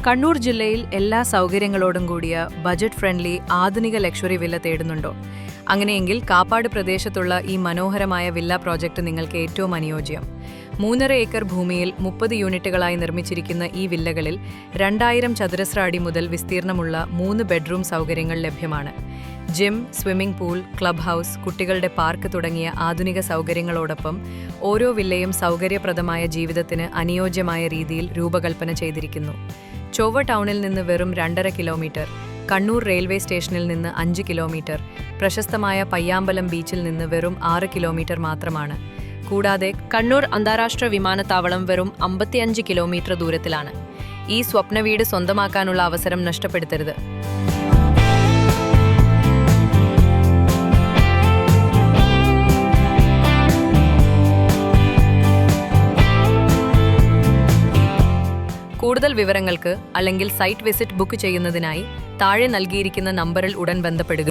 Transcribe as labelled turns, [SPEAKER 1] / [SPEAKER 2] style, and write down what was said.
[SPEAKER 1] കണ്ണൂർ ജില്ലയിൽ എല്ലാ സൗകര്യങ്ങളോടും കൂടിയ ബജറ്റ് ഫ്രണ്ട്ലി ആധുനിക ലക്ഷറി വില്ല തേടുന്നുണ്ടോ? അങ്ങനെയെങ്കിൽ കാപ്പാട് പ്രദേശത്തുള്ള ഈ മനോഹരമായ വില്ല പ്രോജക്റ്റ് നിങ്ങൾക്ക് ഏറ്റവും അനുയോജ്യം. 3.5 ഏക്കർ ഭൂമിയിൽ 30 യൂണിറ്റുകളായി നിർമ്മിച്ചിരിക്കുന്ന ഈ വില്ലകളിൽ 2000 ചതുരശ്ര അടി മുതൽ വിസ്തീർണമുള്ള 3 ബെഡ്റൂം സൗകര്യങ്ങൾ ലഭ്യമാണ്. Gym, swimming pool, club house, കുട്ടികളുടെ പാർക്ക് തുടങ്ങിയ ആധുനിക സൗകര്യങ്ങളോടൊപ്പം ഓരോ വില്ലയും സൗകര്യപ്രദമായ ജീവിതത്തിന് അനുയോജ്യമായ രീതിയിൽ രൂപകൽപ്പന ചെയ്തിരിക്കുന്നു. ചൊവ്വ ടൗണിൽ നിന്ന് വെറും 2.5 കിലോമീറ്റർ, കണ്ണൂർ റെയിൽവേ സ്റ്റേഷനിൽ നിന്ന് 5 കിലോമീറ്റർ, പ്രശസ്തമായ പയ്യാമ്പലം ബീച്ചിൽ നിന്ന് വെറും 6 കിലോമീറ്റർ മാത്രമാണ്. കൂടാതെ കണ്ണൂർ അന്താരാഷ്ട്ര വിമാനത്താവളം വെറും 55 കിലോമീറ്റർ ദൂരത്തിലാണ്. ഈ സ്വപ്ന വീട് സ്വന്തമാക്കാനുള്ള അവസരം നഷ്ടപ്പെടുത്തരുത്. കൂടുതൽ വിവരങ്ങൾക്ക് അല്ലെങ്കിൽ സൈറ്റ് വിസിറ്റ് ബുക്ക് ചെയ്യുന്നതിനായി താഴെ നൽകിയിരിക്കുന്ന നമ്പറിൽ ഉടൻ ബന്ധപ്പെടുക.